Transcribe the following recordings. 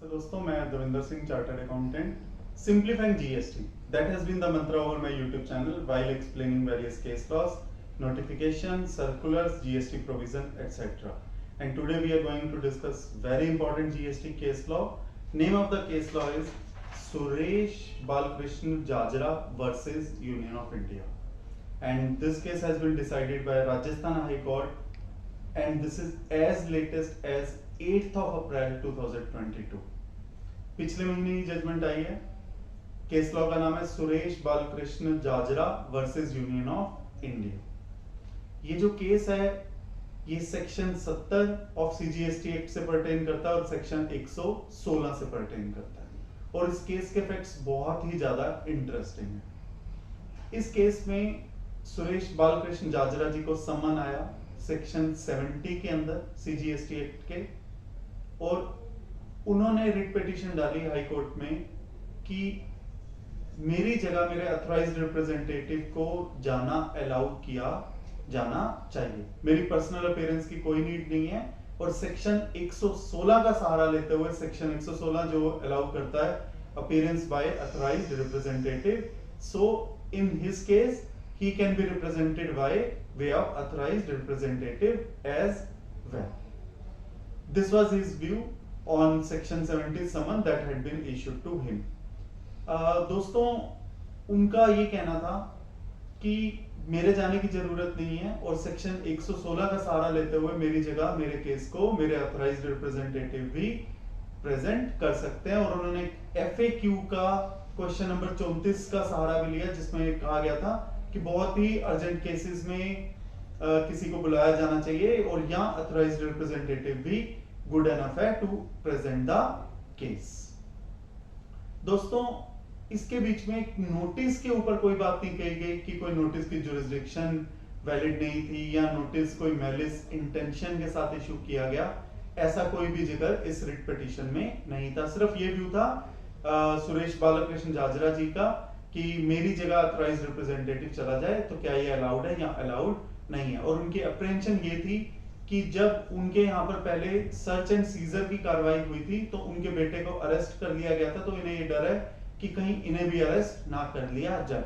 नमस्ते दोस्तों, मैं Davinder Singh, chartered accountant. Simplifying GST. That has been the mantra over my YouTube channel while explaining various case laws, notifications, circulars, GST provision, etc. And today we are going to discuss very important GST case law. Name of the case law is Suresh Balkrishna Jajra versus Union of India. And this case has been decided by Rajasthan High Court, and this is as latest as 8th of April 2022. पिछले महीने ही judgement आई है. Case law का नाम है Suresh Balkrishna Jajra versus union of India. ये जो case है ये सेक्शन 70 ऑफ सीजीएसटी एक्ट से पर्टेन करता है और सेक्शन 116 से पर्टेन करता है, और इस केस के फैक्ट्स बहुत ही ज्यादा इंटरेस्टिंग है. इस केस में सुरेश बालकृष्ण जाजरा जी को समन आया सेक्शन 70 के अंदर सीजीएसटी एक्ट के, और उन्होंने रिट पिटीशन डाली हाई कोर्ट में कि मेरी जगह मेरे अथॉराइज्ड रिप्रेजेंटेटिव को जाना अलाउ किया जाना चाहिए. मेरी पर्सनल अपीयरेंस की कोई नीड नहीं है, और सेक्शन 116 का सहारा लेते हुए, सेक्शन 116 जो अलाउ करता है appearance by authorised representative, so in his case he can be represented by way of authorized representative as well. This was his view on section 70 summon that had been issued to him. दोस्तों, उनका ये कहना था कि मेरे जाने की जरूरत नहीं है, और सेक्शन 116 का सहारा लेते हुए मेरी जगह मेरे केस को मेरे अथॉराइज्ड रिप्रेजेंटेटिव भी प्रेजेंट कर सकते हैं. और उन्होंने FAQ का क्वेश्चन नंबर 34 का सहारा भी लिया, जिसमें कहा गया था कि बहुत ही अर्जेंट केसेस में किसी को बुलाया जाना चाहिए, और यहाँ अथॉराइज्ड रिप्रेजेंटेटिव भी गुड एनफ है टू प्रेजेंट द केस. दोस्तों, इसके बीच में एक नोटिस के ऊपर कोई बात नहीं कही गई कि कोई नोटिस की जुरिस्डिक्शन वैलिड नहीं थी, या नोटिस कोई मैलिस इंटेंशन के साथ इशू किया गया. ऐसा कोई भी जिक्र इस रिट पिटीशन में नहीं था. सिर्फ ये व्यू था सुरेश बालकृष्ण जाजरा जी का कि मेरी जगह अथॉराइज्ड रिप्रेजेंटेटिव चला जाए तो क्या ये अलाउड है या अलाउड नहीं है. और उनकी अप्रेंशन ये थी कि जब उनके यहाँ पर पहले सर्च एंड सीजर की कार्रवाई हुई थी तो उनके बेटे को अरेस्ट कर लिया गया था, तो इन्हें ये डर है कि कहीं इन्हें भी अरेस्ट ना कर लिया जाए.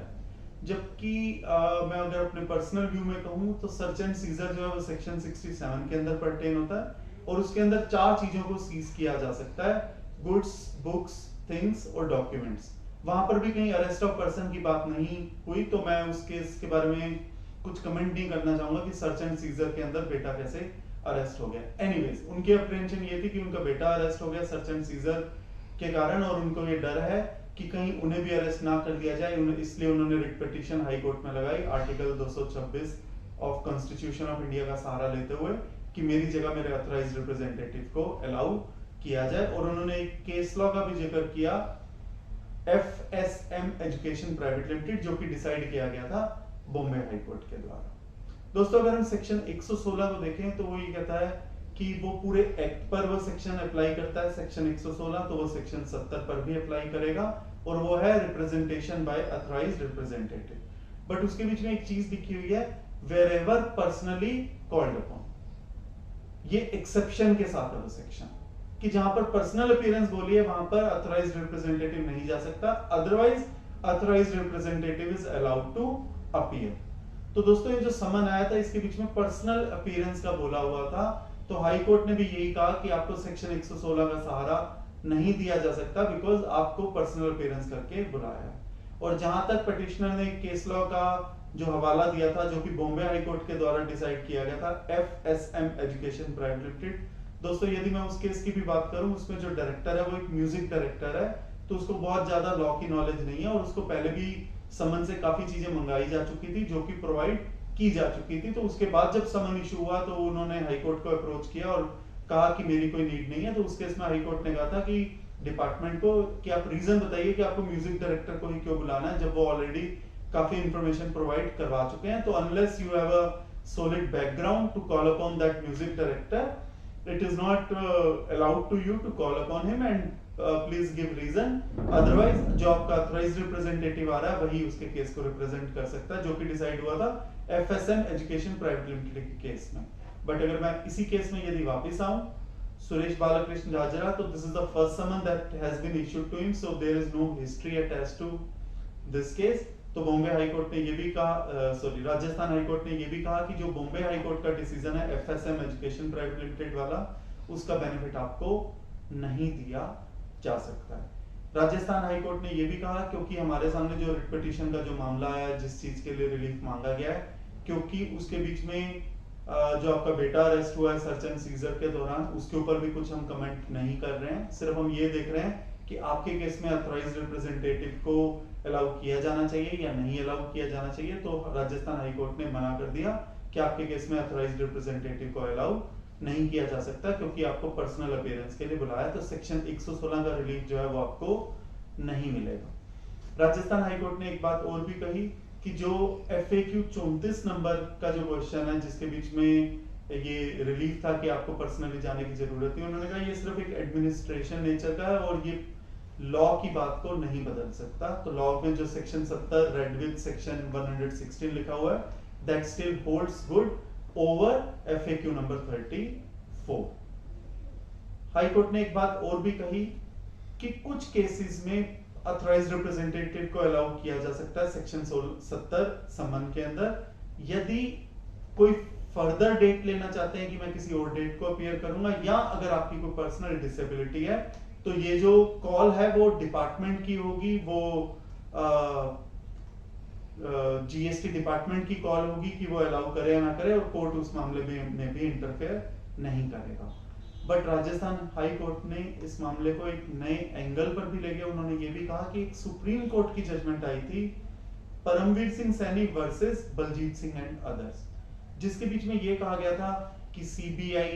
जबकि मैं अगर अपने पर्सनल व्यू में कहूँ तो सर्च एंड सीजर जो है वो सेक्शन 67 के अंदर पर्टेन होता है, और उसके अंदर 4 चीजों को सीज किया जा सकता है: गुड्स, बुक्स, थिंग्स और डॉक्यूमेंट्स. वहां पर भी कहीं अरेस्ट ऑफ पर्सन की बात नहीं हुई, तो मैं उस केस के बारे में कुछ कमेंट नहीं करना चाहूंगा कि सर्च एंड सीजर के अंदर बेटा कैसे अरेस्ट हो गया. एनीवेज, उनकी अप्रेंशन ये थी कि उनका बेटा अरेस्ट हो गया सर्च एंड सीजर के कारण, और उनको ये डर है कि कहीं उन्हें भी अरेस्ट ना कर लिया जाए. इसलिए उन्होंने रिट पिटीशन हाई कोर्ट में लगाई article 226 of constitution of India का सहारा लेते हुए कि मेरी जगह मेरे अथॉराइज्ड रिप्रेजेंटेटिव को अलाउ किया जाए. और उन्होंने एक केस लॉ का भी जिक्र किया, FSM एजुकेशन प्राइवेट लिमिटेड, जो कि डिसाइड किया गया था बॉम्बे हाई कोर्ट के द्वारा. दोस्तों, अगर हम सेक्शन 116 को देखें तो वो ये कहता है कि वो पूरे एक्ट पर वो सेक्शन अप्लाई करता है. सेक्शन 116 तो वो सेक्शन 70 पर भी अप्लाई करेगा, और वो है representation bye authorised representative. But उसके बीच में एक चीज लिखी हुई है, वेरेवर पर्सनली कॉल्ड अपॉन. ये एक्सेप्शन के साथ है वो सेक्शन कि जहां पर पर्सनल अपीयरेंस बोली है वहां पर अथॉराइज्ड रिप्रेजेंटेटिव नहीं जा सकता, otherwise authorised representative is allowed to appear. तो दोस्तों, ये जो समन आया था इसके बीच में पर्सनल अपीयरेंस का बोला हुआ था, तो हाई कोर्ट ने भी यही कहा कि आपको सेक्शन 116 का सहारा नहीं दिया जा सकता बिकॉज आपको पर्सनल अपीयरेंस करके बुलाया है. और जहां तक पिटिशनर ने केस लॉ का जो हवाला दिया था, जो कि बॉम्बे हाई कोर्ट के द्वारा डिसाइड किया गया था, FSM एजुकेशन प्राइवेट लिमिटेड. दोस्तों, यदि मैं उस केस की भी बात करूं, उसमें जो डायरेक्टर है वो एक म्यूजिक डायरेक्टर है, तो उसको बहुत ज्यादा लॉ की नॉलेज नहीं है, और उसको पहले भी समन से काफी चीजें मंगाई जा चुकी थी जो कि प्रोवाइड की जा चुकी थी. तो उसके बाद जब समन इशू हुआ तो उन्होंने हाई कोर्ट को अप्रोच किया और कहा कि मेरी कोई नीड नहीं है. तो उस केस में हाई कोर्ट ने कहा था कि डिपार्टमेंट को कि आप रीजन बताइए कि आपको म्यूजिक डायरेक्टर को ही क्यों बुलाना है, जब वो ऑलरेडी काफी इंफॉर्मेशन प्रोवाइड करवा चुके हैं. तो unless you have a solid background to call upon that music director, it is not allowed to you to call upon him, and please give reason. Otherwise, जो आपका authorized representative आ रहा है वही उसके केस को रिप्रेजेंट कर सकता है, जो कि डिसाइड हुआ था FSM एजुकेशन प्राइवेट लिमिटेड के केस में. बट अगर मैं इसी केस में यदि वापस आऊं, Suresh Balakrishna Jajara, so this is the first summon that has been issued to him, so there is no history attached to this case. तो बॉम्बे हाई कोर्ट ने ये भी कहा, सॉरी राजस्थान हाई कोर्ट ने ये भी कहा कि जो बॉम्बे हाई कोर्ट का डिसीजन है FSM एजुकेशन प्राइवेट लिमिटेड वाला, उसका बेनिफिट आपको नहीं दिया जा सकता है। राजस्थान हाई कोर्ट ने ये भी कहा क्योंकि हमारे सामने जो रिट पिटीशन का जो मामला आया, जिस चीज के लिए रिलीफ मांगा गया है, क्योंकि उसके बीच में जो आपका बेटा अरेस्ट हुआ है सर्च एंड सीजर के दौरान, उसके ऊपर भी कुछ हम कमेंट नहीं कर रहे हैं। सिर्फ हम ये देख रहे हैं कि आपके केस में ऑथराइज्ड रिप्रेजेंटेटिव को अलाउ किया जाना चाहिए या नहीं अलाउ किया जाना चाहिए। तो राजस्थान हाई कोर्ट ने मना कर दिया कि आपके केस में ऑथराइज्ड रिप्रेजेंटेटिव को अलाउ नहीं किया जा सकता, क्योंकि आपको पर्सनल अपीयरेंस के लिए बुलाया, तो सेक्शन 116 का रिलीफ जो है वो आपको नहीं मिलेगा। राजस्थान हाई कोर्ट ने एक बात और भी कही कि जो FAQ 34 नंबर का जो क्वेश्चन है, जिसके बीच में ये रिलीफ था कि आपको पर्सनली जाने की जरूरत है, उन्होंने कहा ये सिर्फ एक एडमिनिस्ट्रेशन नेचर का है और ये लॉ की बात को नहीं बदल सकता। तो लॉ में जो सेक्शन 70 रेड विद सेक्शन 116 लिखा हुआ है, that still holds good over FAQ number 34। High court ने एक बात और भी कही कि कुछ केसेस में ऑथराइज्ड रिप्रेजेंटेटिव को अलाउ किया जा सकता है सेक्शन 70 समन के अंदर, यदि कोई फर्दर डेट लेना चाहते हैं कि मैं किसी और डेट को अपीयर करूंगा, या अगर आपकी कोई पर्सनल डिसेबिलिटी है, तो ये जो कॉल है वो डिपार्टमेंट की होगी, वो GST डिपार्टमेंट की कॉल होगी कि वो अलाउ करे या ना करे, और कोर्ट उस मामले में भी इंटरफेयर नहीं करेगा। बट राजस्थान हाई कोर्ट ने इस मामले को एक नए एंगल पर भी ले गया। उन्होंने ये भी कहा कि एक सुप्रीम कोर्ट की जजमेंट आई थी Paramvir Singh Saini versus Baljit Singh and others, जिसके बीच में ये कहा गया था कि CBI,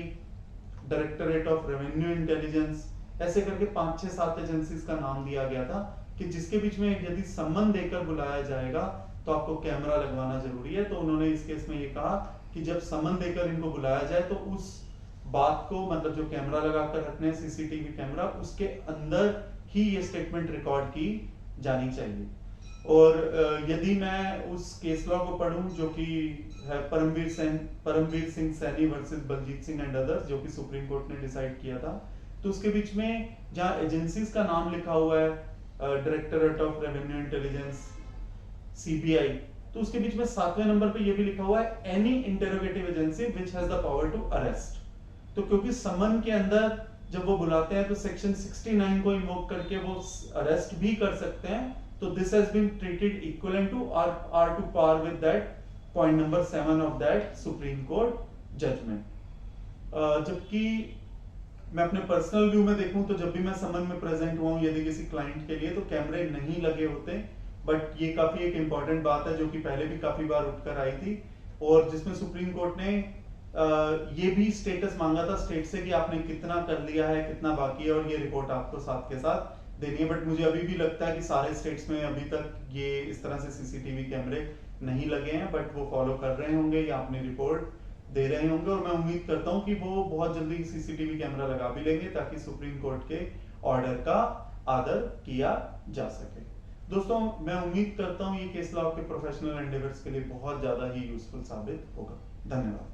directorate of revenue intelligence, ऐसे करके 5, 6, 7 एजेंसीज का नाम दिया गया था कि जिसके बीच में यदि सम्मन देकर बुलाया जाएगा तो आपको कैमरा लगवाना जरूरी है। तो उन्होंने इस केस में ये कहा कि जब सम्मन देकर इनको बुलाया जाए तो उस बात को, मतलब जो कैमरा लगाकर रखने हैं CCTV कैमरा, उसके अंदर ही ये स्टेटमेंट रिकॉर्ड की जानी चाहिए। और यदि मैं उस केस लॉ को पढ़ूं जो कि है Paramvir Singh Saini versus Baljit Singh and others, जो कि सुप्रीम कोर्ट ने डिसाइड किया था, तो उसके बीच में जहां एजेंसीज का नाम लिखा हुआ है directorate of revenue intelligence CBI, तो उसके बीच में 7वें नंबर पे ये भी लिखा हुआ है any interrogative agency which has the power to arrest. तो क्योंकि समन के अंदर जब वो बुलाते हैं तो सेक्शन 69 को इन्वोक करके वो अरेस्ट भी कर सकते हैं, तो this has been treated equivalent to or to par with that point number 7 of that supreme court judgment. जबकि मैं अपने पर्सनल व्यू में देखूं तो जब भी मैं समन में प्रेजेंट हुआ हूं यदि किसी क्लाइंट के लिए, तो कैमरे नहीं लगे होते, बट ये काफी एक इंपॉर्टेंट बात है जो कि पहले भी काफी बार उठकर आई थी, और जिसमें सुप्रीम कोर्ट ने ये भी स्टेटस मांगा था स्टेट से कि आपने कितना कर लिया है, कितना बाकी है, और ये रिपोर्ट आपको साथ के साथ देनी है। बट मुझे अभी भी लगता है कि सारे स्टेट्स में अभी तक ये इस तरह से CCTV कैमरे नहीं लगे हैं, बट वो फॉलो कर रहे होंगे या अपनी रिपोर्ट दे रहे होंगे, और मैं उम्मीद करता हूं कि वो बहुत जल्दी CCTV कैमरा लगा भी लेंगे ताकि सुप्रीम कोर्ट के ऑर्डर का आदर किया जा सके। दोस्तों, मैं उम्मीद करता हूं ये केस लॉ के प्रोफेशनल एंडेवर्स के लिए बहुत ज्यादा ही यूजफुल साबित होगा। धन्यवाद।